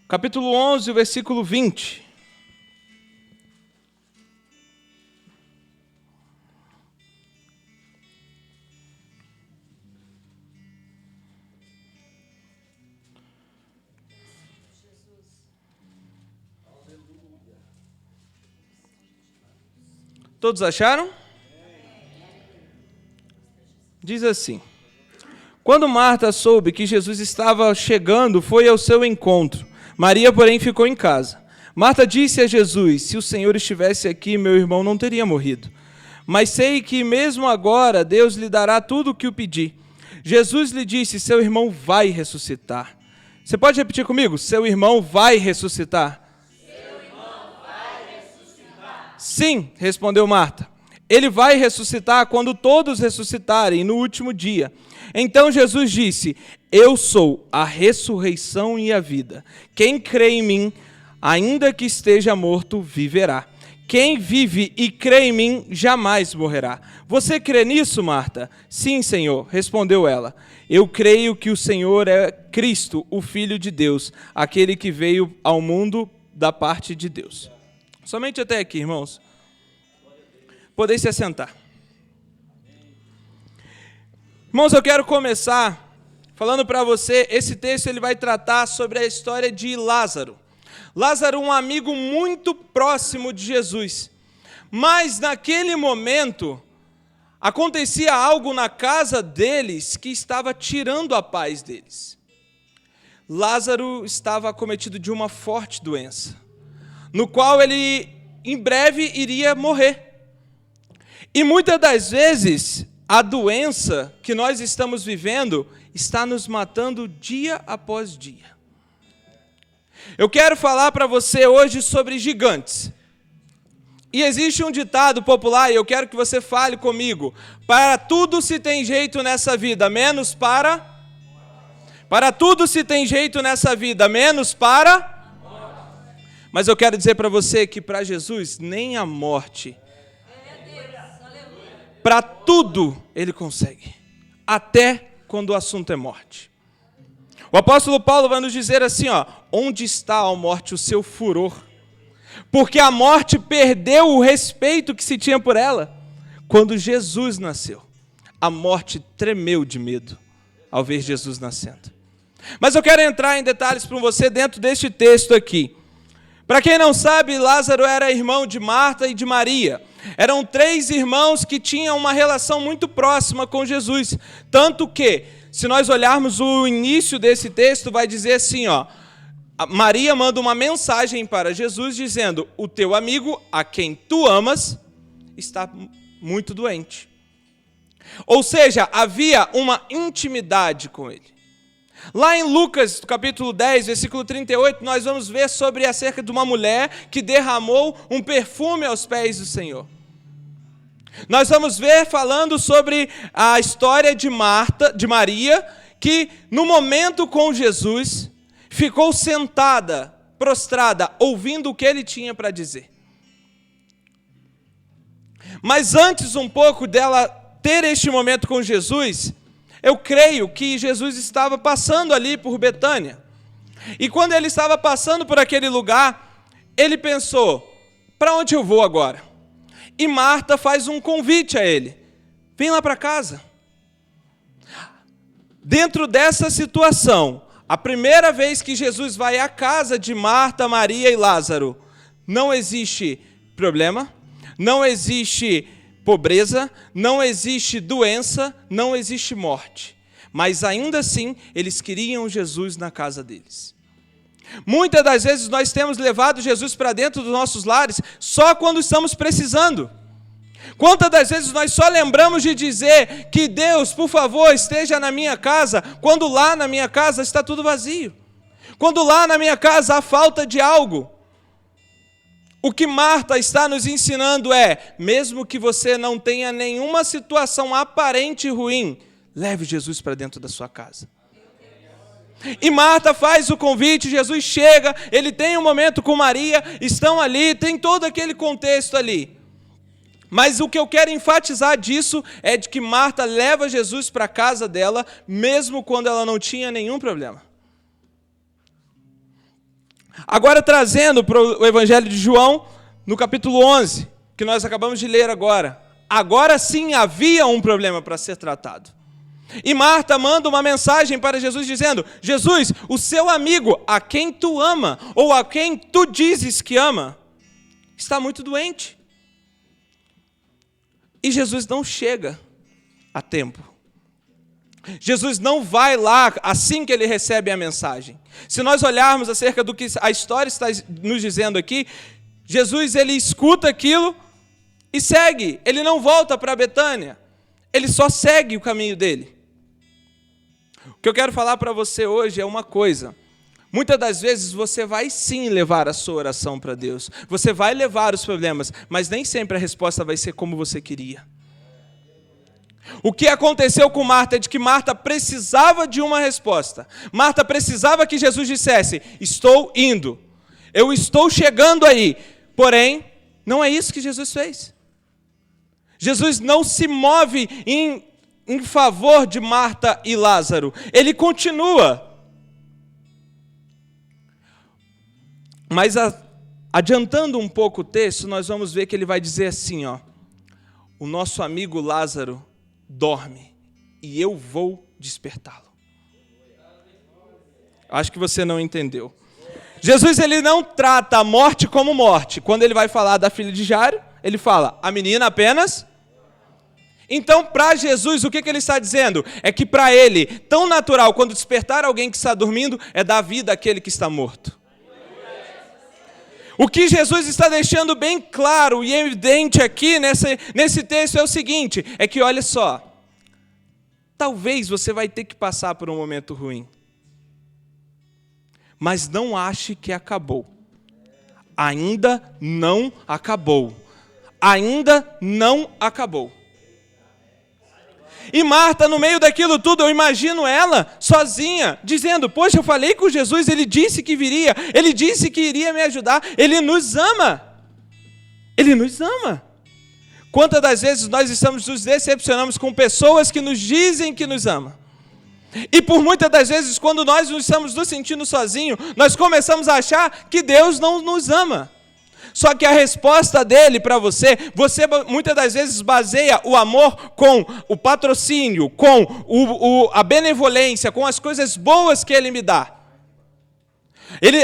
capítulo 11, o versículo 20. Todos acharam? Diz assim: quando Marta soube que Jesus estava chegando, foi ao seu encontro. Maria, porém, ficou em casa. Marta disse a Jesus: se o Senhor estivesse aqui, meu irmão não teria morrido. Mas sei que mesmo agora Deus lhe dará tudo o que o pedir. Jesus lhe disse: seu irmão vai ressuscitar. Você pode repetir comigo? Seu irmão vai ressuscitar. Sim, respondeu Marta. Ele vai ressuscitar quando todos ressuscitarem no último dia. Então Jesus disse: eu sou a ressurreição e a vida. Quem crê em mim, ainda que esteja morto, viverá. Quem vive e crê em mim, jamais morrerá. Você crê nisso, Marta? Sim, Senhor, respondeu ela. Eu creio que o Senhor é Cristo, o Filho de Deus, aquele que veio ao mundo da parte de Deus. Somente até aqui, irmãos. Podem se assentar. Irmãos, eu quero começar falando para você, esse texto ele vai tratar sobre a história de Lázaro. Lázaro, um amigo muito próximo de Jesus. Mas naquele momento, acontecia algo na casa deles que estava tirando a paz deles. Lázaro estava acometido de uma forte doença, no qual ele em breve iria morrer. E muitas das vezes, a doença que nós estamos vivendo está nos matando dia após dia. Eu quero falar para você hoje sobre gigantes. E existe um ditado popular, e eu quero que você fale comigo: para tudo se tem jeito nessa vida, menos para... Para tudo se tem jeito nessa vida, menos para... Mas eu quero dizer para você que para Jesus, nem a morte, para tudo ele consegue, até quando o assunto é morte. O apóstolo Paulo vai nos dizer assim, onde está, ó morte, o seu furor? Porque a morte perdeu o respeito que se tinha por ela. Quando Jesus nasceu, a morte tremeu de medo ao ver Jesus nascendo. Mas eu quero entrar em detalhes para você dentro deste texto aqui. Para quem não sabe, Lázaro era irmão de Marta e de Maria. Eram 3 irmãos que tinham uma relação muito próxima com Jesus. Tanto que, se nós olharmos o início desse texto, vai dizer assim, Maria manda uma mensagem para Jesus dizendo: o teu amigo, a quem tu amas, está muito doente. Ou seja, havia uma intimidade com ele. Lá em Lucas, capítulo 10, versículo 38, nós vamos ver sobre acerca de uma mulher que derramou um perfume aos pés do Senhor. Nós vamos ver falando sobre a história de Maria, que no momento com Jesus, ficou sentada, prostrada, ouvindo o que ele tinha para dizer. Mas antes um pouco dela ter este momento com Jesus, eu creio que Jesus estava passando ali por Betânia. E quando ele estava passando por aquele lugar, ele pensou: para onde eu vou agora? E Marta faz um convite a ele: vem lá para casa. Dentro dessa situação, a primeira vez que Jesus vai à casa de Marta, Maria e Lázaro, não existe problema, não existe pobreza, não existe doença, não existe morte. Mas ainda assim, eles queriam Jesus na casa deles. Muitas das vezes nós temos levado Jesus para dentro dos nossos lares só quando estamos precisando. Quantas das vezes nós só lembramos de dizer que Deus, por favor, esteja na minha casa, quando lá na minha casa está tudo vazio. Quando lá na minha casa há falta de algo. O que Marta está nos ensinando é: mesmo que você não tenha nenhuma situação aparente ruim, leve Jesus para dentro da sua casa. E Marta faz o convite, Jesus chega, ele tem um momento com Maria, estão ali, tem todo aquele contexto ali. Mas o que eu quero enfatizar disso é de que Marta leva Jesus para a casa dela, mesmo quando ela não tinha nenhum problema. Agora trazendo para o Evangelho de João, no capítulo 11, que nós acabamos de ler agora. Agora sim havia um problema para ser tratado. E Marta manda uma mensagem para Jesus dizendo: Jesus, o seu amigo, a quem tu ama, ou a quem tu dizes que ama, está muito doente. E Jesus não chega a tempo. Jesus não vai lá assim que ele recebe a mensagem. Se nós olharmos acerca do que a história está nos dizendo aqui, Jesus ele escuta aquilo e segue. Ele não volta para Betânia. Ele só segue o caminho dele. O que eu quero falar para você hoje é uma coisa. Muitas das vezes você vai sim levar a sua oração para Deus. Você vai levar os problemas, mas nem sempre a resposta vai ser como você queria. O que aconteceu com Marta é de que Marta precisava de uma resposta. Marta precisava que Jesus dissesse: estou indo, eu estou chegando aí. Porém, não é isso que Jesus fez. Jesus não se move em favor de Marta e Lázaro. Ele continua. Mas adiantando um pouco o texto, nós vamos ver que ele vai dizer assim, ó: o nosso amigo Lázaro dorme e eu vou despertá-lo. Acho que você não entendeu. Jesus ele não trata a morte como morte. Quando ele vai falar da filha de Jairo, ele fala: a menina apenas. Então, para Jesus, o que ele está dizendo? É que para ele, tão natural quando despertar alguém que está dormindo, é dar vida àquele que está morto. O que Jesus está deixando bem claro e evidente aqui nesse texto é o seguinte, é que olha só, talvez você vai ter que passar por um momento ruim, mas não ache que acabou. Ainda não acabou. Ainda não acabou. E Marta, no meio daquilo tudo, eu imagino ela sozinha, dizendo: poxa, eu falei com Jesus, ele disse que viria, ele disse que iria me ajudar, ele nos ama. Ele nos ama. Quantas das vezes nós nos decepcionamos com pessoas que nos dizem que nos amam? E por muitas das vezes, quando nós estamos nos sentindo sozinhos, nós começamos a achar que Deus não nos ama. Só que a resposta dele para você muitas das vezes baseia o amor com o patrocínio, com a benevolência, com as coisas boas que ele me dá.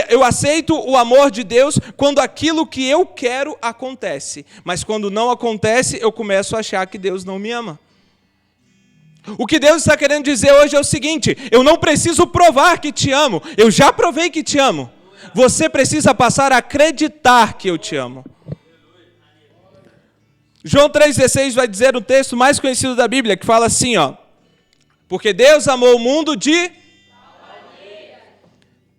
Eu aceito o amor de Deus quando aquilo que eu quero acontece. Mas quando não acontece, eu começo a achar que Deus não me ama. O que Deus está querendo dizer hoje é o seguinte: eu não preciso provar que te amo, eu já provei que te amo. Você precisa passar a acreditar que eu te amo. João 3,16 vai dizer o texto mais conhecido da Bíblia, que fala assim, ó: porque Deus amou o mundo de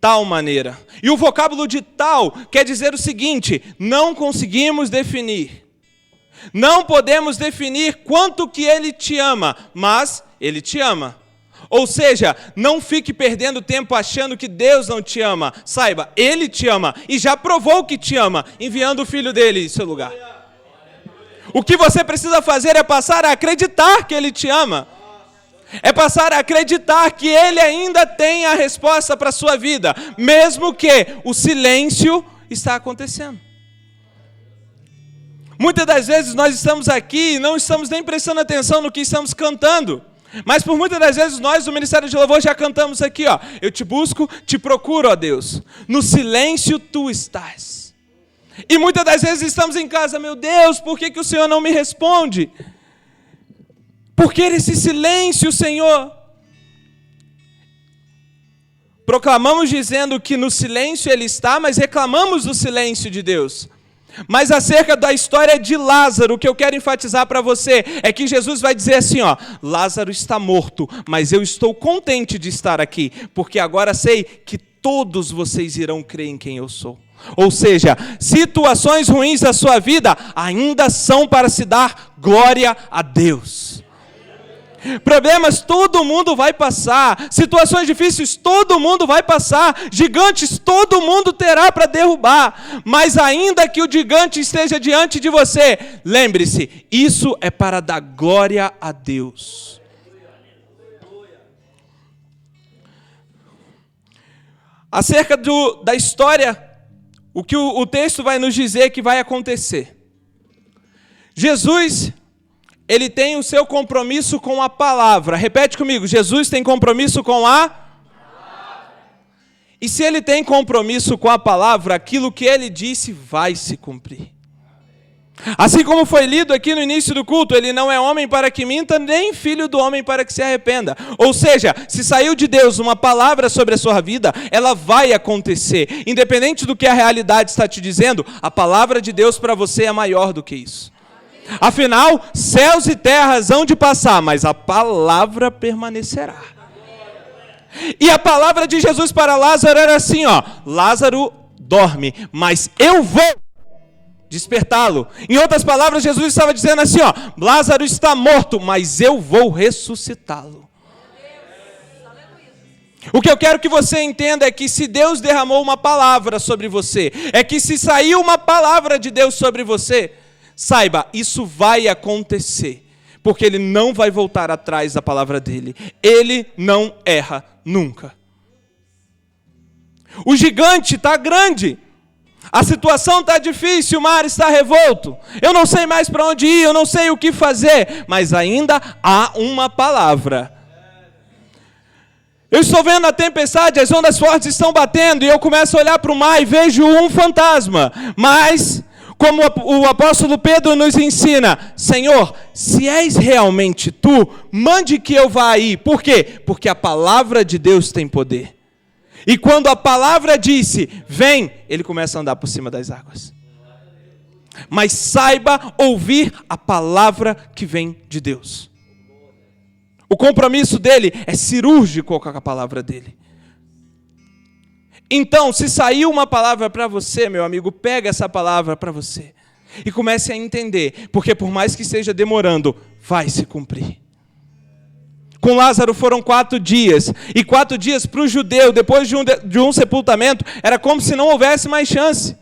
tal maneira. E o vocábulo de tal quer dizer o seguinte: não conseguimos definir. Não podemos definir quanto que ele te ama, mas ele te ama. Ou seja, não fique perdendo tempo achando que Deus não te ama. Saiba, ele te ama e já provou que te ama, enviando o filho dele em seu lugar. O que você precisa fazer é passar a acreditar que ele te ama. É passar a acreditar que ele ainda tem a resposta para a sua vida, mesmo que o silêncio está acontecendo. Muitas das vezes nós estamos aqui e não estamos nem prestando atenção no que estamos cantando. Mas por muitas das vezes nós do Ministério de Louvor já cantamos aqui, ó: eu te busco, te procuro, ó Deus, no silêncio tu estás. E muitas das vezes estamos em casa: meu Deus, por que o Senhor não me responde? Por que esse silêncio, Senhor? Proclamamos dizendo que no silêncio ele está, mas reclamamos do silêncio de Deus. Mas acerca da história de Lázaro, o que eu quero enfatizar para você é que Jesus vai dizer assim, ó: Lázaro está morto, mas eu estou contente de estar aqui, porque agora sei que todos vocês irão crer em quem eu sou. Ou seja, situações ruins da sua vida ainda são para se dar glória a Deus. Problemas todo mundo vai passar, situações difíceis todo mundo vai passar, gigantes todo mundo terá para derrubar, mas ainda que o gigante esteja diante de você, lembre-se, isso é para dar glória a Deus. Acerca da história o que o texto vai nos dizer que vai acontecer. Jesus, ele tem o seu compromisso com a palavra. Repete comigo, Jesus tem compromisso com a palavra. E se ele tem compromisso com a palavra, aquilo que ele disse vai se cumprir. Assim como foi lido aqui no início do culto, ele não é homem para que minta, nem filho do homem para que se arrependa. Ou seja, se saiu de Deus uma palavra sobre a sua vida, ela vai acontecer. Independente do que a realidade está te dizendo, a palavra de Deus para você é maior do que isso. Afinal, céus e terras hão de passar, mas a palavra permanecerá. E a palavra de Jesus para Lázaro era assim, ó: Lázaro dorme, mas eu vou despertá-lo. Em outras palavras, Jesus estava dizendo assim, ó: Lázaro está morto, mas eu vou ressuscitá-lo. O que eu quero que você entenda é que se Deus derramou uma palavra sobre você, é que se saiu uma palavra de Deus sobre você, saiba, isso vai acontecer, porque Ele não vai voltar atrás da palavra dEle. Ele não erra nunca. O gigante está grande, a situação está difícil, o mar está revolto, eu não sei mais para onde ir, eu não sei o que fazer, mas ainda há uma palavra. Eu estou vendo a tempestade, as ondas fortes estão batendo, e eu começo a olhar para o mar e vejo um fantasma, mas como o apóstolo Pedro nos ensina: Senhor, se és realmente tu, mande que eu vá aí. Por quê? Porque a palavra de Deus tem poder. E quando a palavra disse, vem, ele começa a andar por cima das águas. Mas saiba ouvir a palavra que vem de Deus. O compromisso dele é cirúrgico com a palavra dele. Então, se saiu uma palavra para você, meu amigo, pega essa palavra para você e comece a entender, porque por mais que esteja demorando, vai se cumprir. Com Lázaro foram 4 dias, e 4 dias para o judeu, depois de um sepultamento, era como se não houvesse mais chance.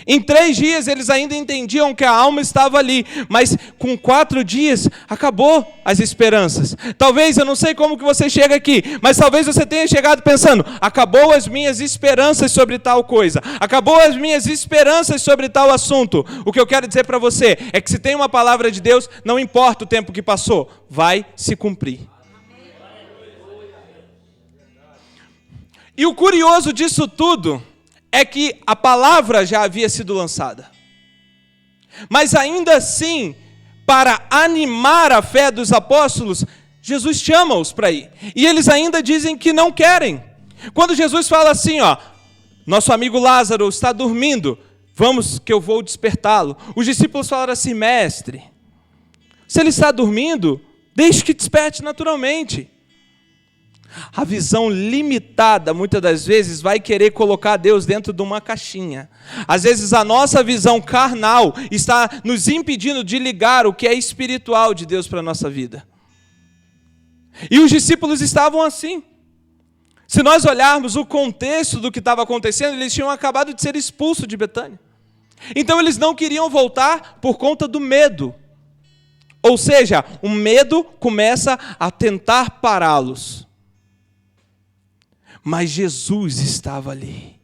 Em 3 dias eles ainda entendiam que a alma estava ali, mas com 4 dias acabou as esperanças. Talvez, eu não sei como que você chega aqui, mas talvez você tenha chegado pensando: acabou as minhas esperanças sobre tal coisa, acabou as minhas esperanças sobre tal assunto. O que eu quero dizer para você é que se tem uma palavra de Deus, não importa o tempo que passou, vai se cumprir. E o curioso disso tudo é que a palavra já havia sido lançada. Mas ainda assim, para animar a fé dos apóstolos, Jesus chama-os para ir. E eles ainda dizem que não querem. Quando Jesus fala assim, ó: nosso amigo Lázaro está dormindo, vamos que eu vou despertá-lo. Os discípulos falaram assim: mestre, se ele está dormindo, deixe que desperte naturalmente. A visão limitada, muitas das vezes, vai querer colocar Deus dentro de uma caixinha. Às vezes a nossa visão carnal está nos impedindo de ligar o que é espiritual de Deus para a nossa vida. E os discípulos estavam assim. Se nós olharmos o contexto do que estava acontecendo, eles tinham acabado de ser expulsos de Betânia. Então eles não queriam voltar por conta do medo. Ou seja, o medo começa a tentar pará-los. Mas Jesus estava ali.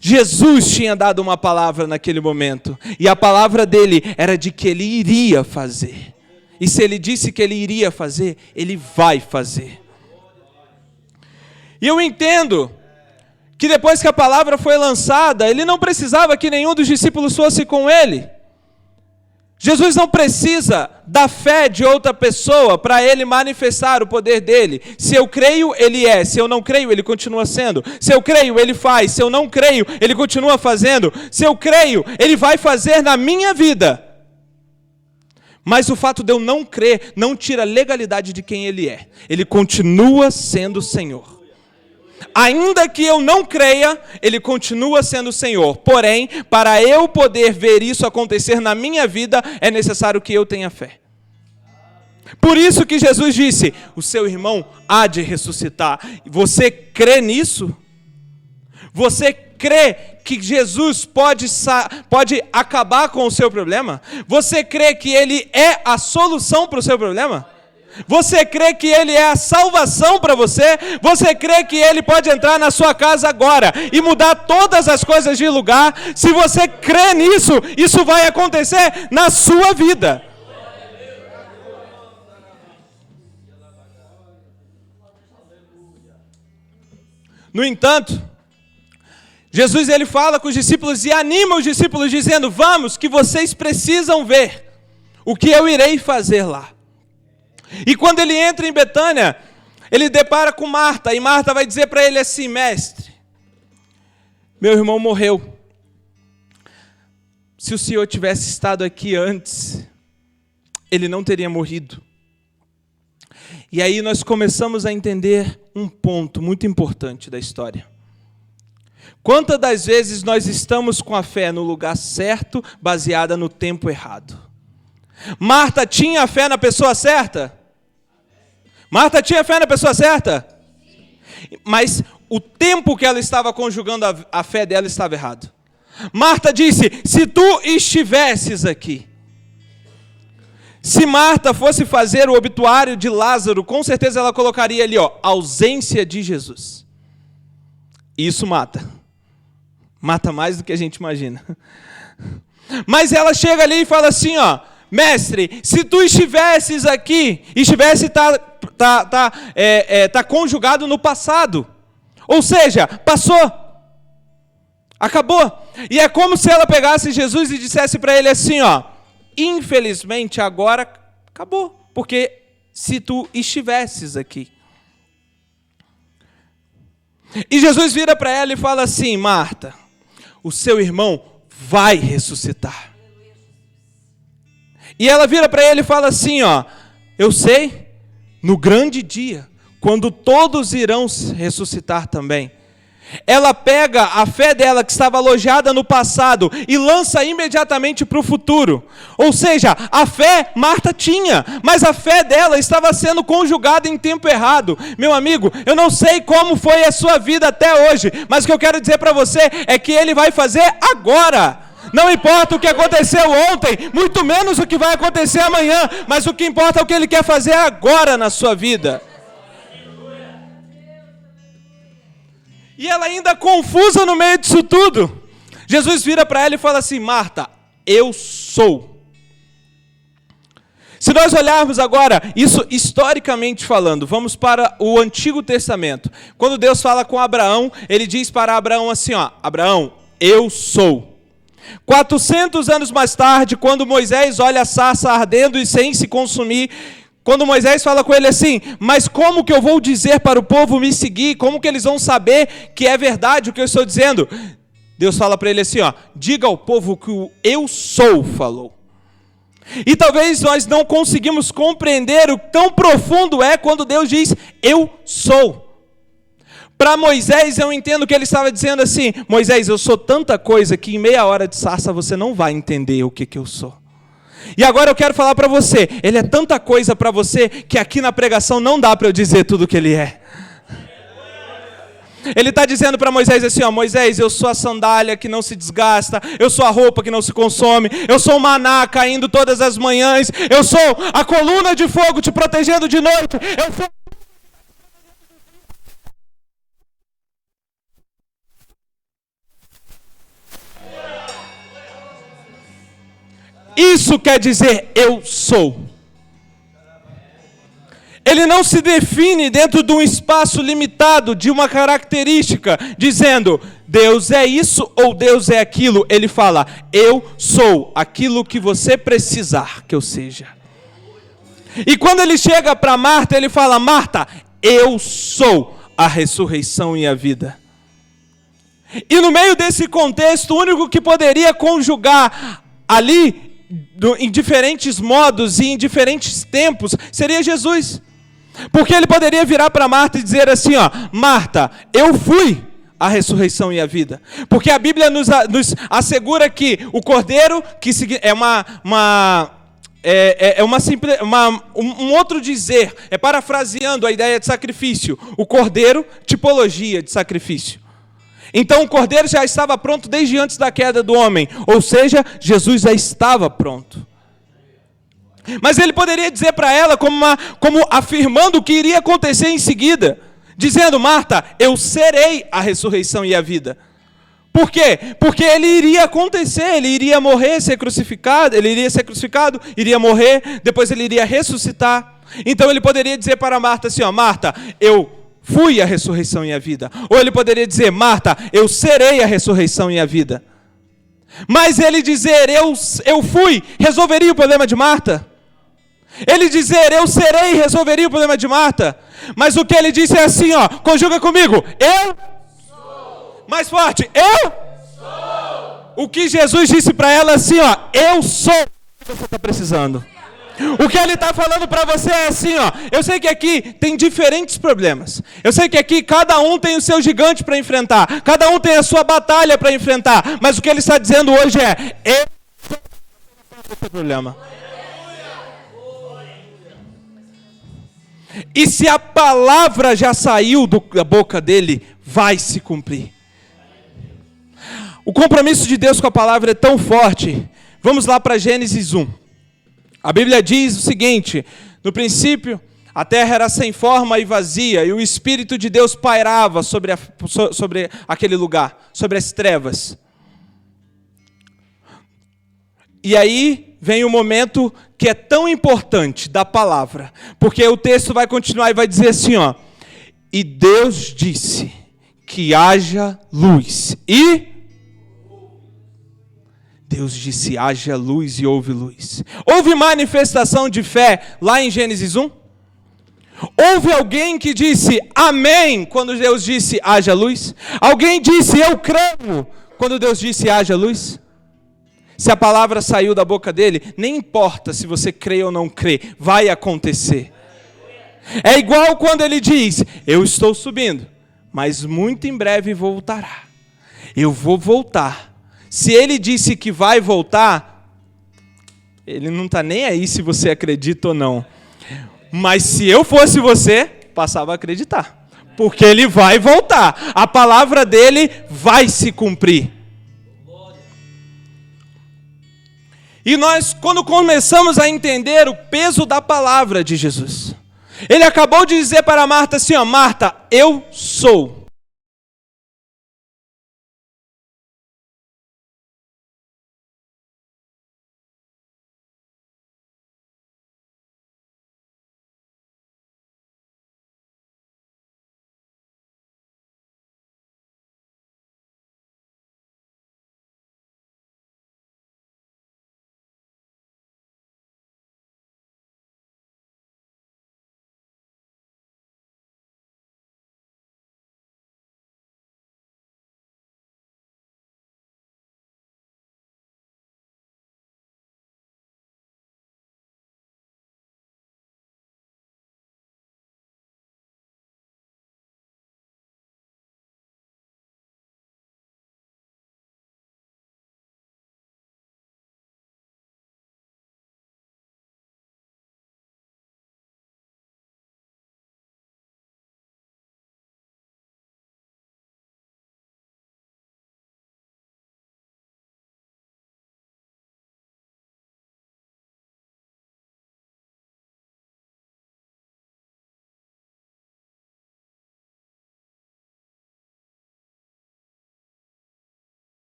Jesus tinha dado uma palavra naquele momento. E a palavra dele era de que ele iria fazer. E se ele disse que ele iria fazer, ele vai fazer. E eu entendo que depois que a palavra foi lançada, ele não precisava que nenhum dos discípulos fosse com ele. Jesus não precisa da fé de outra pessoa para ele manifestar o poder dele. Se eu creio, ele é. Se eu não creio, ele continua sendo. Se eu creio, ele faz. Se eu não creio, ele continua fazendo. Se eu creio, ele vai fazer na minha vida. Mas o fato de eu não crer não tira a legalidade de quem ele é. Ele continua sendo Senhor. Ainda que eu não creia, ele continua sendo o Senhor. Porém, para eu poder ver isso acontecer na minha vida, é necessário que eu tenha fé. Por isso que Jesus disse: o seu irmão há de ressuscitar. Você crê nisso? Você crê que Jesus pode acabar com o seu problema? Você crê que ele é a solução para o seu problema? Você crê que Ele é a salvação para você? Você crê que Ele pode entrar na sua casa agora e mudar todas as coisas de lugar? Se você crê nisso, isso vai acontecer na sua vida. No entanto, Jesus ele fala com os discípulos e anima os discípulos dizendo: vamos, que vocês precisam ver o que eu irei fazer lá. E quando ele entra em Betânia, ele depara com Marta, e Marta vai dizer para ele assim: mestre, meu irmão morreu. Se o Senhor tivesse estado aqui antes, ele não teria morrido. E aí nós começamos a entender um ponto muito importante da história. Quantas das vezes nós estamos com a fé no lugar certo, baseada no tempo errado? Marta tinha a fé na pessoa certa? Marta tinha fé na pessoa certa? Mas o tempo que ela estava conjugando a fé dela estava errado. Marta disse: se tu estivesses aqui. Se Marta fosse fazer o obituário de Lázaro, com certeza ela colocaria ali, ausência de Jesus. Isso mata. Mata mais do que a gente imagina. Mas ela chega ali e fala assim, mestre, se tu estivesses aqui, tá conjugado no passado. Ou seja, passou. Acabou. E é como se ela pegasse Jesus e dissesse para ele assim, infelizmente agora acabou, porque se tu estivesses aqui. E Jesus vira para ela e fala assim: Marta, o seu irmão vai ressuscitar. E ela vira para ele e fala assim, eu sei, no grande dia, quando todos irão ressuscitar também. Ela pega a fé dela que estava alojada no passado e lança imediatamente para o futuro. Ou seja, a fé Marta tinha, mas a fé dela estava sendo conjugada em tempo errado. Meu amigo, eu não sei como foi a sua vida até hoje, mas o que eu quero dizer para você é que Ele vai fazer agora. Não importa o que aconteceu ontem, muito menos o que vai acontecer amanhã, mas o que importa é o que Ele quer fazer agora na sua vida. E ela ainda confusa no meio disso tudo. Jesus vira para ela e fala assim: Marta, eu sou. Se nós olharmos agora, isso historicamente falando, vamos para o Antigo Testamento. Quando Deus fala com Abraão, Ele diz para Abraão assim, Abraão, eu sou. 400 anos mais tarde, quando Moisés olha a sarça ardendo e sem se consumir, quando Moisés fala com ele assim: mas como que eu vou dizer para o povo me seguir? Como que eles vão saber que é verdade o que eu estou dizendo? Deus fala para ele assim, diga ao povo que o eu sou falou. E talvez nós não conseguimos compreender o tão profundo é quando Deus diz eu sou. Para Moisés eu entendo que ele estava dizendo assim: Moisés, eu sou tanta coisa que em meia hora de sarça você não vai entender o que eu sou. E agora eu quero falar para você, Ele é tanta coisa para você que aqui na pregação não dá para eu dizer tudo o que Ele é. Ele está dizendo para Moisés assim, Moisés, eu sou a sandália que não se desgasta, eu sou a roupa que não se consome, eu sou o maná caindo todas as manhãs, eu sou a coluna de fogo te protegendo de noite, eu sou... Isso quer dizer eu sou. Ele não se define dentro de um espaço limitado, de uma característica, dizendo Deus é isso ou Deus é aquilo. Ele fala, eu sou aquilo que você precisar que eu seja. E quando ele chega para Marta, ele fala, Marta, eu sou a ressurreição e a vida. E no meio desse contexto, o único que poderia conjugar ali, em diferentes modos e em diferentes tempos, seria Jesus. Porque ele poderia virar para Marta e dizer assim, Marta, eu fui a ressurreição e a vida. Porque a Bíblia nos assegura que o cordeiro, que é um outro dizer, parafraseando a ideia de sacrifício, o cordeiro, tipologia de sacrifício. Então o cordeiro já estava pronto desde antes da queda do homem, ou seja, Jesus já estava pronto. Mas ele poderia dizer para ela como afirmando o que iria acontecer em seguida, dizendo: Marta, eu serei a ressurreição e a vida. Por quê? Porque ele iria acontecer, ele iria morrer, ser crucificado, iria morrer, depois ele iria ressuscitar. Então ele poderia dizer para Marta assim: ó, Marta, eu fui a ressurreição e a vida. Ou ele poderia dizer: Marta, eu serei a ressurreição e a vida. Mas ele dizer eu fui, resolveria o problema de Marta? Ele dizer eu serei, resolveria o problema de Marta? Mas o que ele disse é assim, ó, conjuga comigo: eu sou. Mais forte: eu sou. O que Jesus disse para ela assim, ó, eu sou o que você está precisando. O que ele está falando para você é assim, ó, eu sei que aqui tem diferentes problemas, eu sei que aqui cada um tem o seu gigante para enfrentar, cada um tem a sua batalha para enfrentar, mas o que ele está dizendo hoje é: eu sou o seu problema. E se a palavra já saiu da boca dele, vai se cumprir. O compromisso de Deus com a palavra é tão forte. Vamos lá para Gênesis 1. A Bíblia diz o seguinte: no princípio, a terra era sem forma e vazia, e o Espírito de Deus pairava sobre aquele lugar, sobre as trevas. E aí vem o momento que é tão importante da palavra, porque o texto vai continuar e vai dizer assim, ó: e Deus disse que haja luz, e Deus disse: haja luz, e houve luz. Houve manifestação de fé lá em Gênesis 1? Houve alguém que disse amém quando Deus disse haja luz? Alguém disse eu creio quando Deus disse haja luz? Se a palavra saiu da boca dele, nem importa se você crê ou não crê, vai acontecer. É igual quando ele diz: eu estou subindo, mas muito em breve voltará. Eu vou voltar. Se ele disse que vai voltar, ele não está nem aí se você acredita ou não. Mas se eu fosse você, passava a acreditar. Porque ele vai voltar. A palavra dele vai se cumprir. E nós, quando começamos a entender o peso da palavra de Jesus, ele acabou de dizer para Marta assim, ó: Marta, eu sou.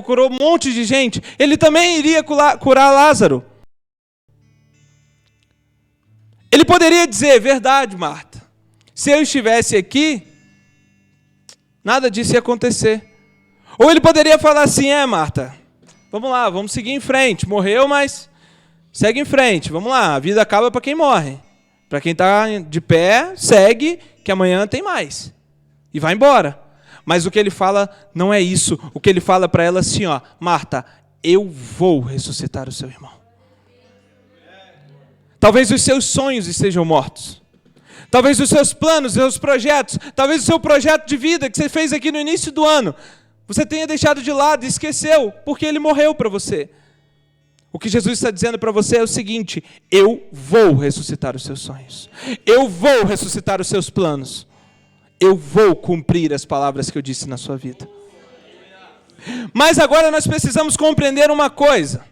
Curou um monte de gente, ele também iria curar Lázaro. Ele poderia dizer, verdade, Marta, se eu estivesse aqui, nada disso ia acontecer. Ou ele poderia falar assim, Marta, vamos lá, vamos seguir em frente, morreu, mas segue em frente, vamos lá, a vida acaba para quem morre. Para quem está de pé, segue, que amanhã tem mais. E vai embora. Mas o que ele fala não é isso. O que ele fala para ela assim, Marta, eu vou ressuscitar o seu irmão. Talvez os seus sonhos estejam mortos. Talvez os seus planos, os seus projetos, talvez o seu projeto de vida que você fez aqui no início do ano, você tenha deixado de lado e esqueceu, porque ele morreu para você. O que Jesus está dizendo para você é o seguinte, eu vou ressuscitar os seus sonhos. Eu vou ressuscitar os seus planos. Eu vou cumprir as palavras que eu disse na sua vida. Mas agora nós precisamos compreender uma coisa.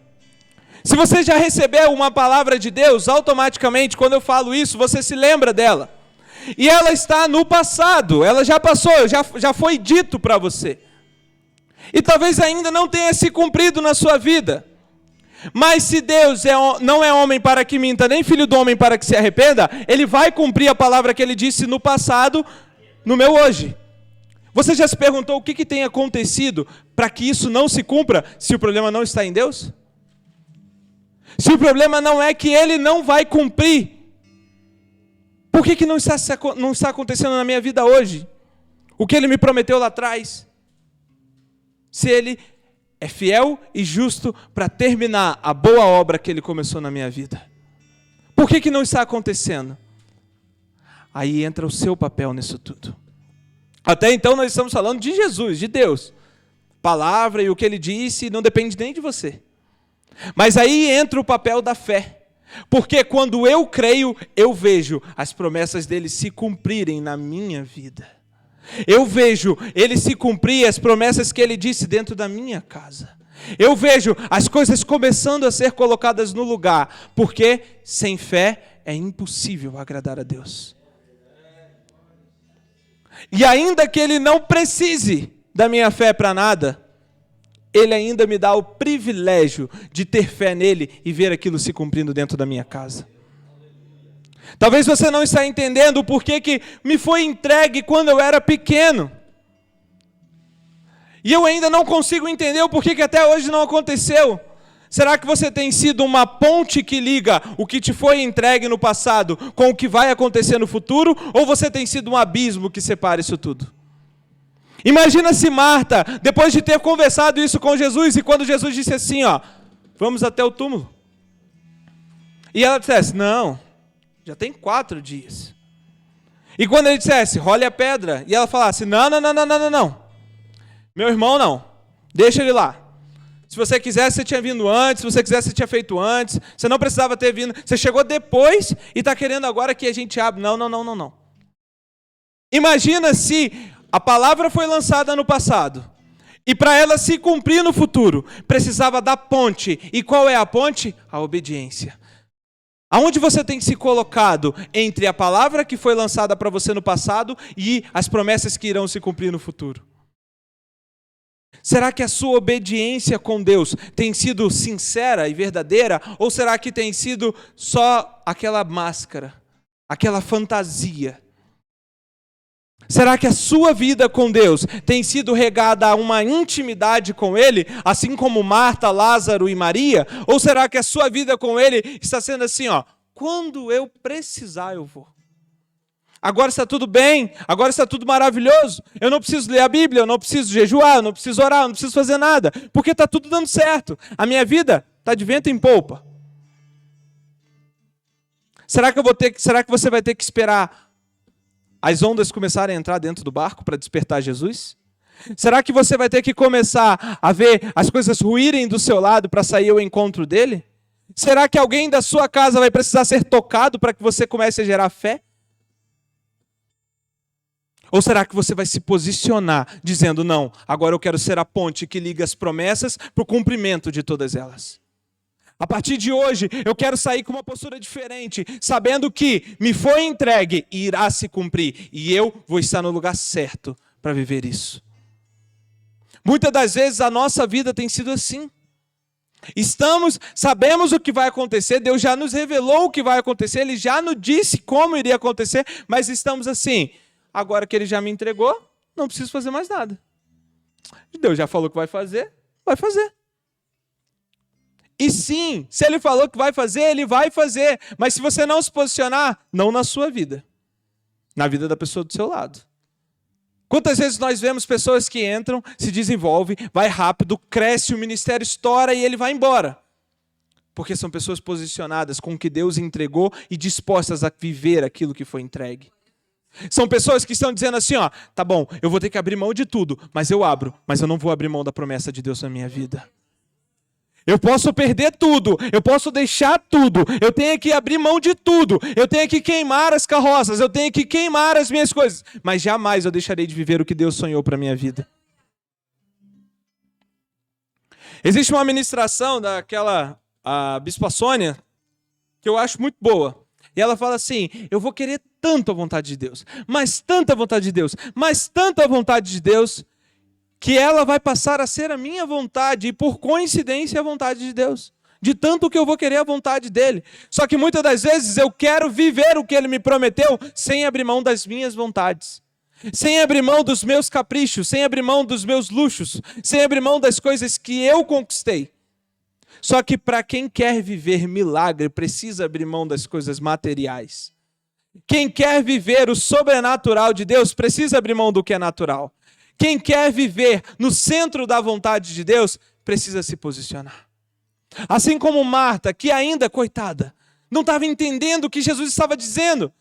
Se você já recebeu uma palavra de Deus, automaticamente, quando eu falo isso, você se lembra dela. E ela está no passado, ela já passou, já foi dito para você. E talvez ainda não tenha se cumprido na sua vida. Mas se Deus não é homem para que minta, nem filho do homem para que se arrependa, Ele vai cumprir a palavra que Ele disse no passado, no meu hoje. Você já se perguntou o que tem acontecido para que isso não se cumpra, se o problema não está em Deus? Se o problema não é que Ele não vai cumprir, por que não está acontecendo na minha vida hoje? O que Ele me prometeu lá atrás? Se Ele é fiel e justo para terminar a boa obra que Ele começou na minha vida. Por que não está acontecendo? Aí entra o seu papel nisso tudo. Até então nós estamos falando de Jesus, de Deus. Palavra e o que Ele disse não depende nem de você. Mas aí entra o papel da fé. Porque quando eu creio, eu vejo as promessas dele se cumprirem na minha vida. Eu vejo ele se cumprir, as promessas que ele disse dentro da minha casa. Eu vejo as coisas começando a ser colocadas no lugar. Porque sem fé é impossível agradar a Deus. E ainda que ele não precise da minha fé para nada, Ele ainda me dá o privilégio de ter fé nele e ver aquilo se cumprindo dentro da minha casa. Talvez você não está entendendo o porquê que me foi entregue quando eu era pequeno. E eu ainda não consigo entender o porquê que até hoje não aconteceu. Será que você tem sido uma ponte que liga o que te foi entregue no passado com o que vai acontecer no futuro? Ou você tem sido um abismo que separa isso tudo? Imagina se Marta, depois de ter conversado isso com Jesus, e quando Jesus disse assim, vamos até o túmulo. E ela dissesse, não, já tem 4 dias. E quando ele dissesse, role a pedra, e ela falasse, não. Meu irmão não, deixa ele lá. Se você quisesse, você tinha vindo antes, se você quisesse, você tinha feito antes, você não precisava ter vindo, você chegou depois e está querendo agora que a gente abra. Não. Imagina se a palavra foi lançada no passado, e para ela se cumprir no futuro, precisava da ponte. E qual é a ponte? A obediência. Aonde você tem se colocado entre a palavra que foi lançada para você no passado e as promessas que irão se cumprir no futuro? Será que a sua obediência com Deus tem sido sincera e verdadeira? Ou será que tem sido só aquela máscara, aquela fantasia? Será que a sua vida com Deus tem sido regada a uma intimidade com Ele, assim como Marta, Lázaro e Maria? Ou será que a sua vida com Ele está sendo assim, quando eu precisar eu vou. Agora está tudo bem, agora está tudo maravilhoso. Eu não preciso ler a Bíblia, eu não preciso jejuar, eu não preciso orar, eu não preciso fazer nada, porque está tudo dando certo. A minha vida está de vento em polpa. Será que você vai ter que esperar as ondas começarem a entrar dentro do barco para despertar Jesus? Será que você vai ter que começar a ver as coisas ruírem do seu lado para sair ao encontro dele? Será que alguém da sua casa vai precisar ser tocado para que você comece a gerar fé? Ou será que você vai se posicionar dizendo, não, agora eu quero ser a ponte que liga as promessas para o cumprimento de todas elas? A partir de hoje, eu quero sair com uma postura diferente, sabendo que me foi entregue e irá se cumprir. E eu vou estar no lugar certo para viver isso. Muitas das vezes a nossa vida tem sido assim. Sabemos o que vai acontecer, Deus já nos revelou o que vai acontecer, Ele já nos disse como iria acontecer, mas estamos assim, agora que Ele já me entregou, não preciso fazer mais nada. Deus já falou que vai fazer, vai fazer. E sim, se Ele falou que vai fazer, Ele vai fazer, mas se você não se posicionar, não na sua vida, na vida da pessoa do seu lado. Quantas vezes nós vemos pessoas que entram, se desenvolvem, vai rápido, cresce, o ministério estoura e ele vai embora. Porque são pessoas posicionadas com o que Deus entregou e dispostas a viver aquilo que foi entregue. São pessoas que estão dizendo assim, ó, tá bom, eu vou ter que abrir mão de tudo, mas eu abro, mas eu não vou abrir mão da promessa de Deus na minha vida. Eu posso perder tudo, eu posso deixar tudo, eu tenho que abrir mão de tudo, eu tenho que queimar as carroças, eu tenho que queimar as minhas coisas, mas jamais eu deixarei de viver o que Deus sonhou para a minha vida. Existe uma ministração a Bispa Sônia, que eu acho muito boa, e ela fala assim, eu vou querer tanto a vontade de Deus, mas tanta vontade de Deus, mas tanta vontade de Deus, que ela vai passar a ser a minha vontade e, por coincidência, a vontade de Deus. De tanto que eu vou querer a vontade dele. Só que muitas das vezes eu quero viver o que ele me prometeu sem abrir mão das minhas vontades. Sem abrir mão dos meus caprichos, sem abrir mão dos meus luxos, sem abrir mão das coisas que eu conquistei. Só que para quem quer viver milagre, precisa abrir mão das coisas materiais. Quem quer viver o sobrenatural de Deus, precisa abrir mão do que é natural. Quem quer viver no centro da vontade de Deus, precisa se posicionar. Assim como Marta, que ainda, coitada, não estava entendendo o que Jesus estava dizendo,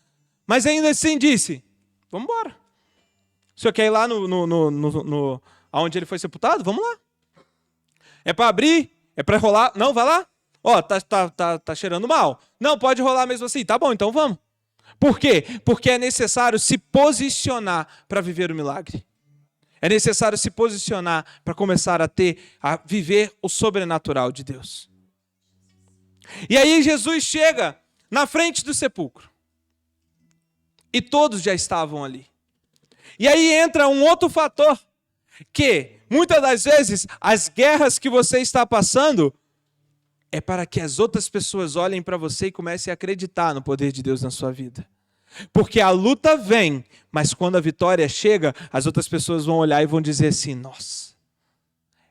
mas ainda assim disse, vamos embora. O senhor quer ir lá onde ele foi sepultado? Vamos lá. É para abrir? É para rolar? Não, vai lá. Ó, tá cheirando mal. Não, pode rolar mesmo assim. Tá bom, então vamos. Por quê? Porque é necessário se posicionar para viver o milagre. É necessário se posicionar para começar a viver o sobrenatural de Deus. E aí Jesus chega na frente do sepulcro. E todos já estavam ali. E aí entra um outro fator, que muitas das vezes as guerras que você está passando é para que as outras pessoas olhem para você e comecem a acreditar no poder de Deus na sua vida. Porque a luta vem, mas quando a vitória chega, as outras pessoas vão olhar e vão dizer assim, nossa,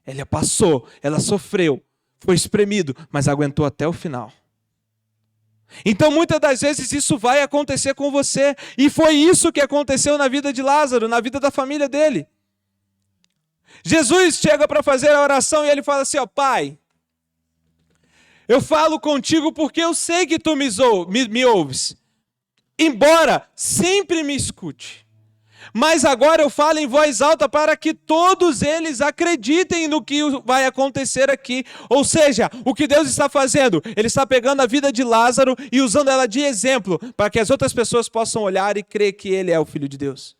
ela passou, ela sofreu, foi espremido, mas aguentou até o final. Então muitas das vezes isso vai acontecer com você, e foi isso que aconteceu na vida de Lázaro, na vida da família dele. Jesus chega para fazer a oração e ele fala assim, ó, Pai, eu falo contigo porque eu sei que tu me ouves. Embora sempre me escute. Mas agora eu falo em voz alta para que todos eles acreditem no que vai acontecer aqui. Ou seja, o que Deus está fazendo? Ele está pegando a vida de Lázaro e usando ela de exemplo para que as outras pessoas possam olhar e crer que ele é o Filho de Deus.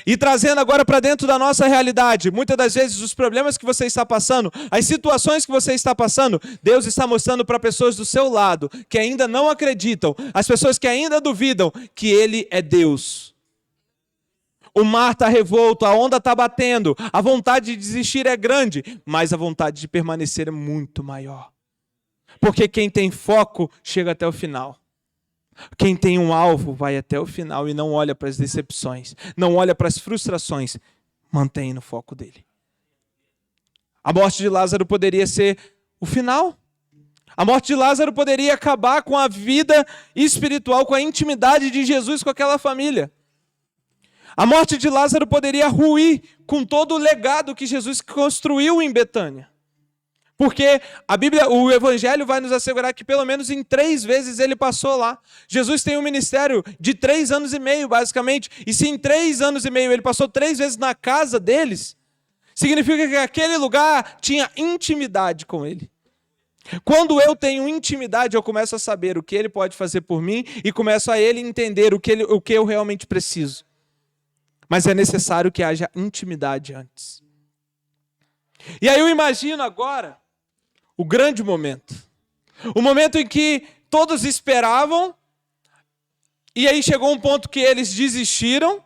E trazendo agora para dentro da nossa realidade, muitas das vezes os problemas que você está passando, as situações que você está passando, Deus está mostrando para pessoas do seu lado, que ainda não acreditam, as pessoas que ainda duvidam que Ele é Deus. O mar está revolto, a onda está batendo, a vontade de desistir é grande, mas a vontade de permanecer é muito maior. Porque quem tem foco chega até o final. Quem tem um alvo vai até o final e não olha para as decepções, não olha para as frustrações, mantém no foco dele. A morte de Lázaro poderia ser o final. A morte de Lázaro poderia acabar com a vida espiritual, com a intimidade de Jesus com aquela família. A morte de Lázaro poderia ruir com todo o legado que Jesus construiu em Betânia. Porque a Bíblia, o Evangelho vai nos assegurar que pelo menos em 3 vezes ele passou lá. Jesus tem um ministério de 3 anos e meio, basicamente. E se em 3 anos e meio ele passou 3 vezes na casa deles, significa que aquele lugar tinha intimidade com ele. Quando eu tenho intimidade, eu começo a saber o que ele pode fazer por mim e começo a ele entender o que eu realmente preciso. Mas é necessário que haja intimidade antes. E aí eu imagino agora o grande momento. O momento em que todos esperavam, e aí chegou um ponto que eles desistiram,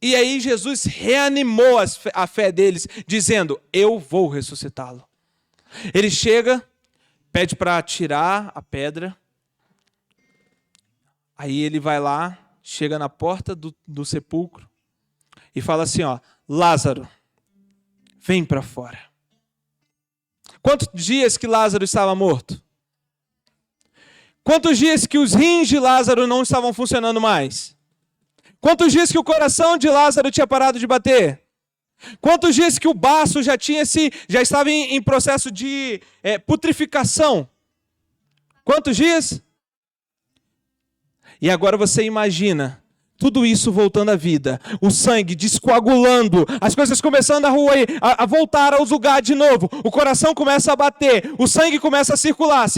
e aí Jesus reanimou a fé deles, dizendo, eu vou ressuscitá-lo. Ele chega, pede para tirar a pedra. Aí ele vai lá, chega na porta do sepulcro e fala assim, ó, Lázaro, vem para fora. Quantos dias que Lázaro estava morto? Quantos dias que os rins de Lázaro não estavam funcionando mais? Quantos dias que o coração de Lázaro tinha parado de bater? Quantos dias que o baço já estava em processo de putrificação? Quantos dias? E agora você imagina tudo isso voltando à vida, o sangue descoagulando, as coisas começando a voltar aos lugares de novo, o coração começa a bater, o sangue começa a circular,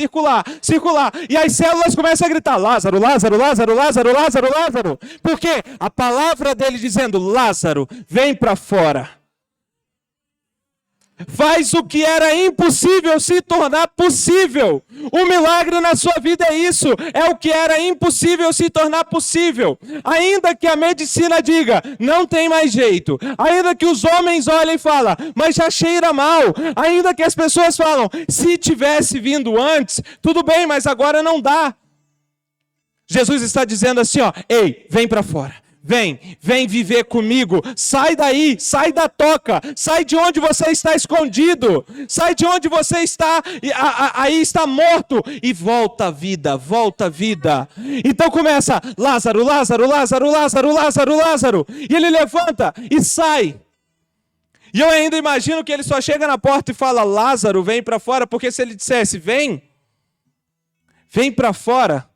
e as células começam a gritar, Lázaro, Lázaro, Lázaro, Lázaro, Lázaro, Lázaro. Por quê? A palavra dele dizendo, Lázaro, vem para fora. Faz o que era impossível se tornar possível. O milagre na sua vida é isso. É o que era impossível se tornar possível. Ainda que a medicina diga, não tem mais jeito. Ainda que os homens olhem e falem, mas já cheira mal. Ainda que as pessoas falam, se tivesse vindo antes, tudo bem, mas agora não dá. Jesus está dizendo assim, ó, ei, vem para fora. Vem viver comigo, sai daí, sai da toca, sai de onde você está escondido, sai de onde você está, aí está morto, e volta à vida, volta à vida. Então começa, Lázaro, Lázaro, Lázaro, Lázaro, Lázaro, Lázaro, e ele levanta e sai. E eu ainda imagino que ele só chega na porta e fala, Lázaro, vem para fora, porque se ele dissesse, vem para fora,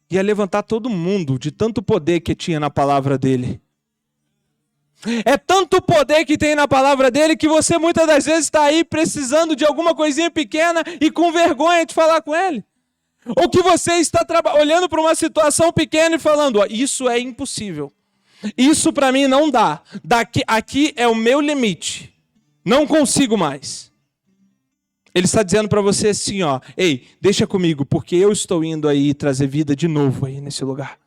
ia levantar todo mundo de tanto poder que tinha na palavra dele. É tanto poder que tem na palavra dele que você muitas das vezes está aí precisando de alguma coisinha pequena e com vergonha de falar com ele. Ou que você está olhando para uma situação pequena e falando, ó, isso é impossível. Isso para mim não dá. Aqui é o meu limite. Não consigo mais. Ele está dizendo para você assim, ó, ei, deixa comigo, porque eu estou indo aí trazer vida de novo aí nesse lugar.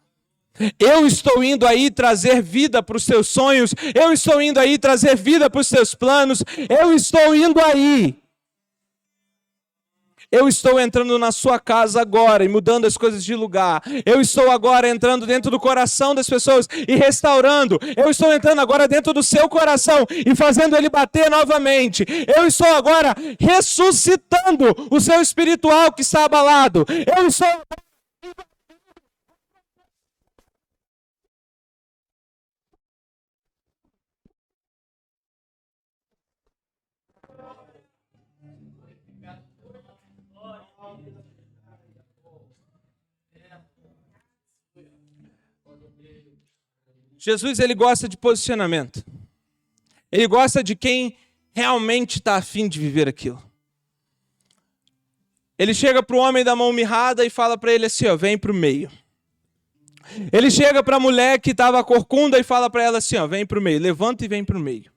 Eu estou indo aí trazer vida para os seus sonhos, eu estou indo aí trazer vida para os seus planos, eu estou indo aí. Eu estou entrando na sua casa agora e mudando as coisas de lugar. Eu estou agora entrando dentro do coração das pessoas e restaurando. Eu estou entrando agora dentro do seu coração e fazendo ele bater novamente. Eu estou agora ressuscitando o seu espiritual que está abalado. Eu estou... Jesus, ele gosta de posicionamento. Ele gosta de quem realmente está afim de viver aquilo. Ele chega para o homem da mão mirrada e fala para ele assim, ó, vem para o meio. Ele chega para a mulher que estava corcunda e fala para ela assim, ó, vem para o meio, levanta e vem para o meio.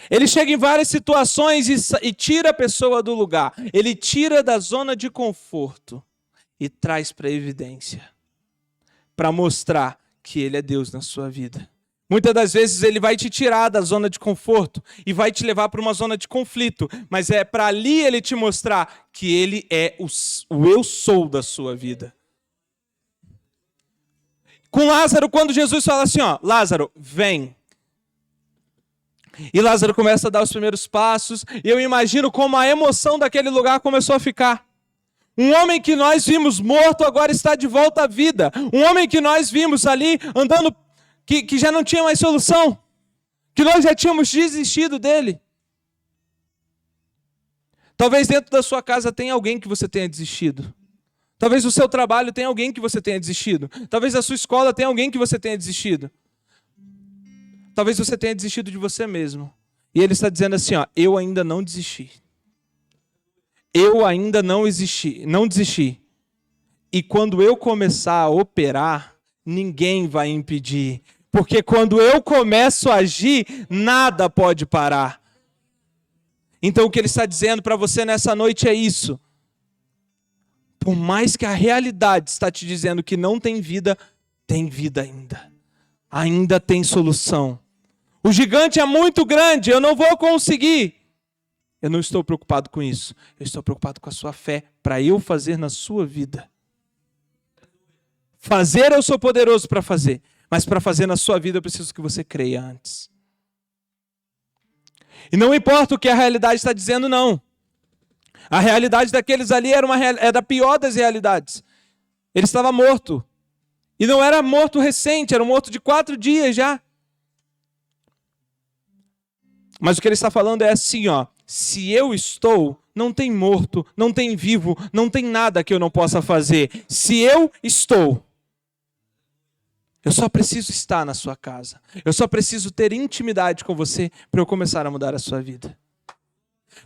Ele chega em várias situações e tira a pessoa do lugar. Ele tira da zona de conforto e traz para a evidência. Para mostrar que ele é Deus na sua vida. Muitas das vezes ele vai te tirar da zona de conforto e vai te levar para uma zona de conflito, mas é para ali ele te mostrar que ele é o eu sou da sua vida. Com Lázaro, quando Jesus fala assim, ó, Lázaro, vem. E Lázaro começa a dar os primeiros passos, e eu imagino como a emoção daquele lugar começou a ficar. Um homem que nós vimos morto agora está de volta à vida. Um homem que nós vimos ali andando, que já não tinha mais solução. Que nós já tínhamos desistido dele. Talvez dentro da sua casa tenha alguém que você tenha desistido. Talvez no seu trabalho tenha alguém que você tenha desistido. Talvez na sua escola tenha alguém que você tenha desistido. Talvez você tenha desistido de você mesmo. E ele está dizendo assim, ó, eu ainda não desisti. Eu ainda não desisti. E quando eu começar a operar, ninguém vai impedir. Porque quando eu começo a agir, nada pode parar. Então o que ele está dizendo para você nessa noite é isso. Por mais que a realidade está te dizendo que não tem vida ainda. Ainda tem solução. O gigante é muito grande, eu não vou conseguir. Eu não estou preocupado com isso. Eu estou preocupado com a sua fé para eu fazer na sua vida. Fazer eu sou poderoso para fazer, mas para fazer na sua vida eu preciso que você creia antes. E não importa o que a realidade está dizendo, não. A realidade daqueles ali era a pior das realidades. Ele estava morto. E não era morto recente, era um morto de 4 dias já. Mas o que ele está falando é assim, ó. Se eu estou, não tem morto, não tem vivo, não tem nada que eu não possa fazer. Se eu estou, eu só preciso estar na sua casa. Eu só preciso ter intimidade com você para eu começar a mudar a sua vida.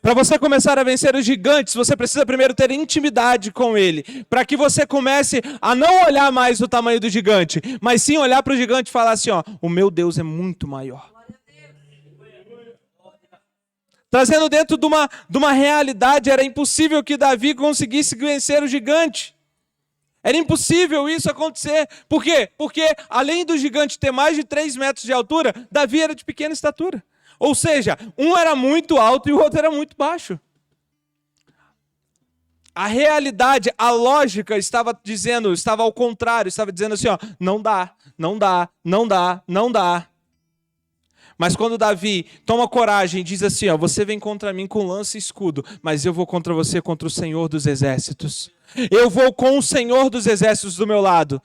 Para você começar a vencer os gigantes, você precisa primeiro ter intimidade com ele. Para que você comece a não olhar mais o tamanho do gigante, mas sim olhar para o gigante e falar assim, ó, o meu Deus é muito maior. Trazendo dentro de uma realidade, era impossível que Davi conseguisse vencer o gigante. Era impossível isso acontecer. Por quê? Porque além do gigante ter mais de 3 metros de altura, Davi era de pequena estatura. Ou seja, um era muito alto e o outro era muito baixo. A realidade, a lógica estava ao contrário, estava dizendo assim, ó, não dá, não dá, não dá, não dá. Mas quando Davi toma coragem e diz assim, ó, você vem contra mim com lança e escudo, mas eu vou contra você contra o Senhor dos Exércitos. Eu vou com o Senhor dos Exércitos do meu lado.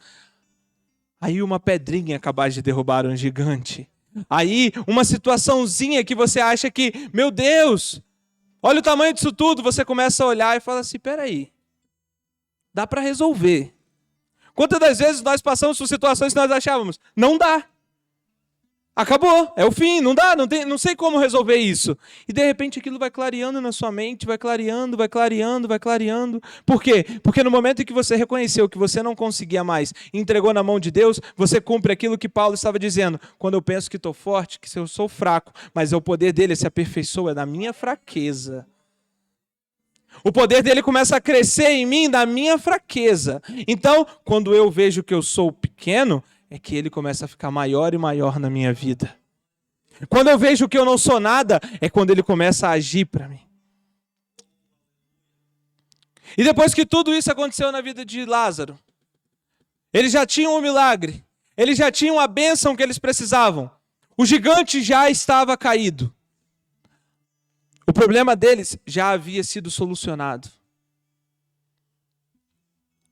Aí uma pedrinha é capaz de derrubar um gigante. Aí uma situaçãozinha que você acha que, meu Deus, olha o tamanho disso tudo, você começa a olhar e fala assim, peraí, dá para resolver. Quantas das vezes nós passamos por situações que nós achávamos, não dá. Acabou, é o fim, não dá, não sei como resolver isso. E de repente aquilo vai clareando na sua mente, vai clareando, vai clareando, vai clareando. Por quê? Porque no momento em que você reconheceu que você não conseguia mais, entregou na mão de Deus, você cumpre aquilo que Paulo estava dizendo. Quando eu penso que estou forte, que eu sou fraco, mas é o poder dele se aperfeiçoa na minha fraqueza. O poder dele começa a crescer em mim na minha fraqueza. Então, quando eu vejo que eu sou pequeno, é que ele começa a ficar maior e maior na minha vida. Quando eu vejo que eu não sou nada, é quando ele começa a agir para mim. E depois que tudo isso aconteceu na vida de Lázaro, eles já tinham um milagre, eles já tinham a bênção que eles precisavam. O gigante já estava caído. O problema deles já havia sido solucionado.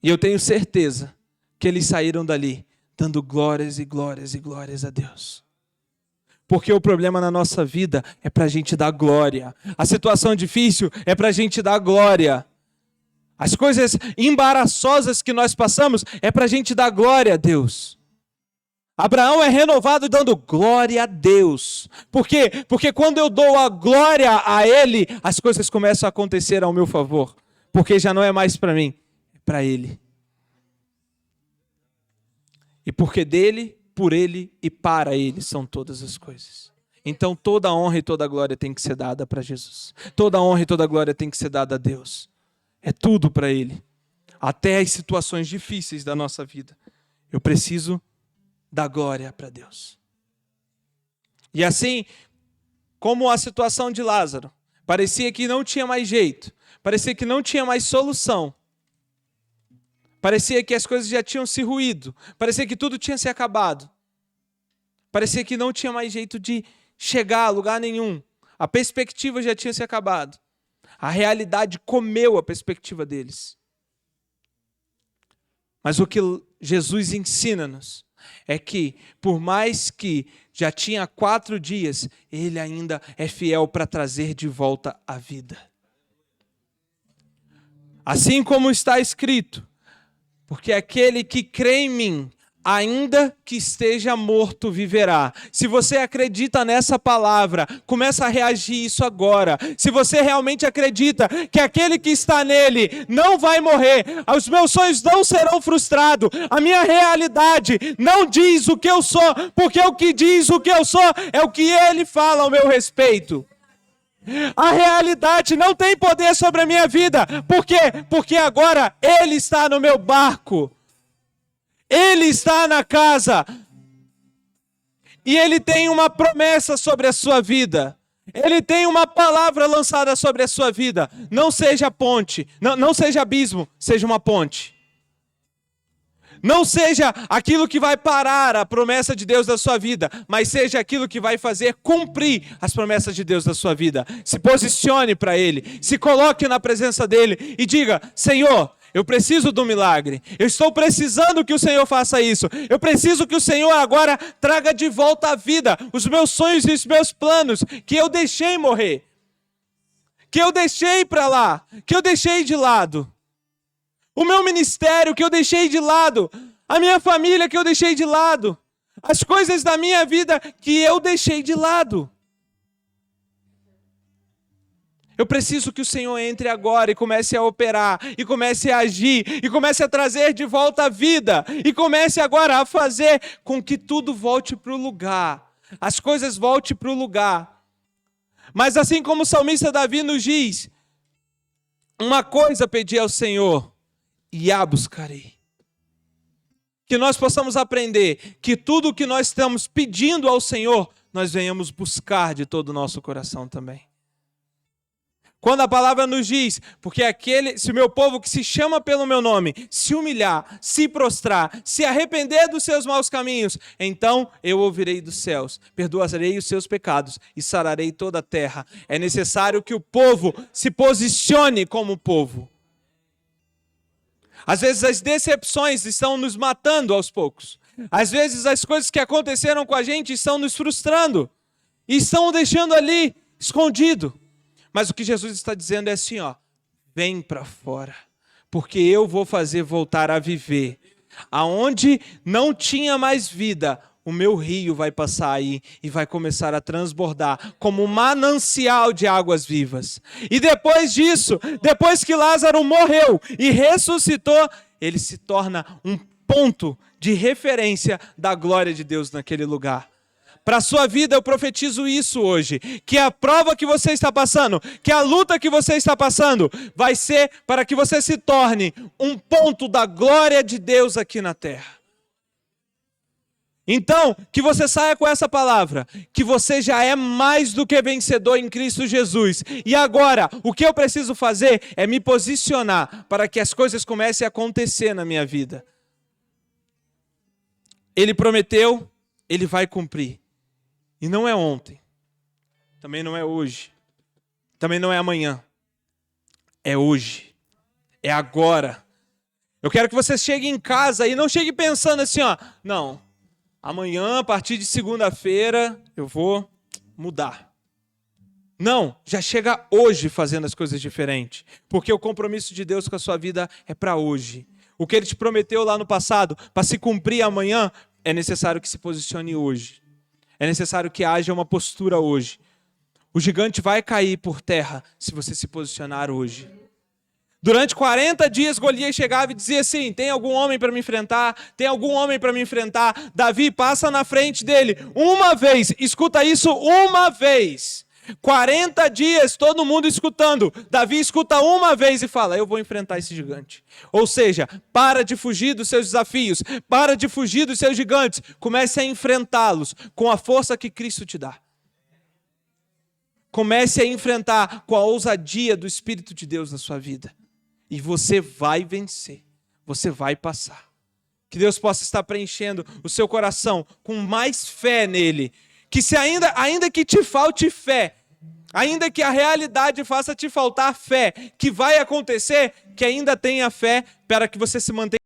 E eu tenho certeza que eles saíram dali dando glórias e glórias e glórias a Deus. Porque o problema na nossa vida é para a gente dar glória. A situação difícil é para a gente dar glória. As coisas embaraçosas que nós passamos é para a gente dar glória a Deus. Abraão é renovado dando glória a Deus. Por quê? Porque quando eu dou a glória a Ele, as coisas começam a acontecer ao meu favor. Porque já não é mais para mim, é para Ele. E porque dele, por ele e para ele são todas as coisas. Então toda a honra e toda a glória tem que ser dada para Jesus. Toda a honra e toda a glória tem que ser dada a Deus. É tudo para ele. Até as situações difíceis da nossa vida. Eu preciso dar glória para Deus. E assim, como a situação de Lázaro, parecia que não tinha mais jeito. Parecia que não tinha mais solução. Parecia que as coisas já tinham se ruído. Parecia que tudo tinha se acabado. Parecia que não tinha mais jeito de chegar a lugar nenhum. A perspectiva já tinha se acabado. A realidade comeu a perspectiva deles. Mas o que Jesus ensina-nos é que, por mais que já tinha 4 dias, Ele ainda é fiel para trazer de volta a vida. Assim como está escrito, porque aquele que crê em mim, ainda que esteja morto, viverá. Se você acredita nessa palavra, começa a reagir isso agora. Se você realmente acredita que aquele que está nele não vai morrer, os meus sonhos não serão frustrados, a minha realidade não diz o que eu sou, porque o que diz o que eu sou é o que ele fala ao meu respeito. A realidade não tem poder sobre a minha vida. Por quê? Porque agora Ele está no meu barco. Ele está na casa. E Ele tem uma promessa sobre a sua vida. Ele tem uma palavra lançada sobre a sua vida. Não seja ponte, não seja abismo, seja uma ponte. Não seja aquilo que vai parar a promessa de Deus da sua vida, mas seja aquilo que vai fazer cumprir as promessas de Deus da sua vida. Se posicione para Ele, se coloque na presença dEle e diga: Senhor, eu preciso do milagre, eu estou precisando que o Senhor faça isso, eu preciso que o Senhor agora traga de volta à vida os meus sonhos e os meus planos que eu deixei morrer, que eu deixei para lá, que eu deixei de lado. O meu ministério que eu deixei de lado, a minha família que eu deixei de lado, as coisas da minha vida que eu deixei de lado. Eu preciso que o Senhor entre agora e comece a operar, e comece a agir, e comece a trazer de volta a vida, e comece agora a fazer com que tudo volte para o lugar, as coisas voltem para o lugar. Mas assim como o salmista Davi nos diz, uma coisa pedi ao Senhor, e a buscarei. Que nós possamos aprender que tudo o que nós estamos pedindo ao Senhor, nós venhamos buscar de todo o nosso coração também. Quando a palavra nos diz, porque se o meu povo que se chama pelo meu nome, se humilhar, se prostrar, se arrepender dos seus maus caminhos, então eu ouvirei dos céus, perdoarei os seus pecados e sararei toda a terra. É necessário que o povo se posicione como povo. Às vezes as decepções estão nos matando aos poucos. Às vezes as coisas que aconteceram com a gente estão nos frustrando e estão deixando ali escondido. Mas o que Jesus está dizendo é assim, vem para fora, porque eu vou fazer voltar a viver. Aonde não tinha mais vida, o meu rio vai passar aí e vai começar a transbordar como um manancial de águas vivas. E depois disso, depois que Lázaro morreu e ressuscitou, ele se torna um ponto de referência da glória de Deus naquele lugar. Para a sua vida eu profetizo isso hoje, que a prova que você está passando, que a luta que você está passando, vai ser para que você se torne um ponto da glória de Deus aqui na terra. Então, que você saia com essa palavra, que você já é mais do que vencedor em Cristo Jesus. E agora, o que eu preciso fazer é me posicionar para que as coisas comecem a acontecer na minha vida. Ele prometeu, ele vai cumprir. E não é ontem, também não é hoje, também não é amanhã, é hoje, é agora. Eu quero que você chegue em casa e não chegue pensando assim, não, amanhã, a partir de segunda-feira, eu vou mudar. Não, já chega hoje fazendo as coisas diferentes, porque o compromisso de Deus com a sua vida é para hoje. O que Ele te prometeu lá no passado, para se cumprir amanhã, é necessário que se posicione hoje. É necessário que haja uma postura hoje. O gigante vai cair por terra se você se posicionar hoje. Durante 40 dias, Golias chegava e dizia assim, tem algum homem para me enfrentar? Tem algum homem para me enfrentar? Davi passa na frente dele uma vez, escuta isso uma vez. 40 dias, todo mundo escutando. Davi escuta uma vez e fala, eu vou enfrentar esse gigante. Ou seja, para de fugir dos seus desafios, para de fugir dos seus gigantes, comece a enfrentá-los com a força que Cristo te dá. Comece a enfrentar com a ousadia do Espírito de Deus na sua vida. E você vai vencer, você vai passar. Que Deus possa estar preenchendo o seu coração com mais fé nele. Que se ainda que te falte fé, ainda que a realidade faça te faltar fé, que vai acontecer, que ainda tenha fé para que você se mantenha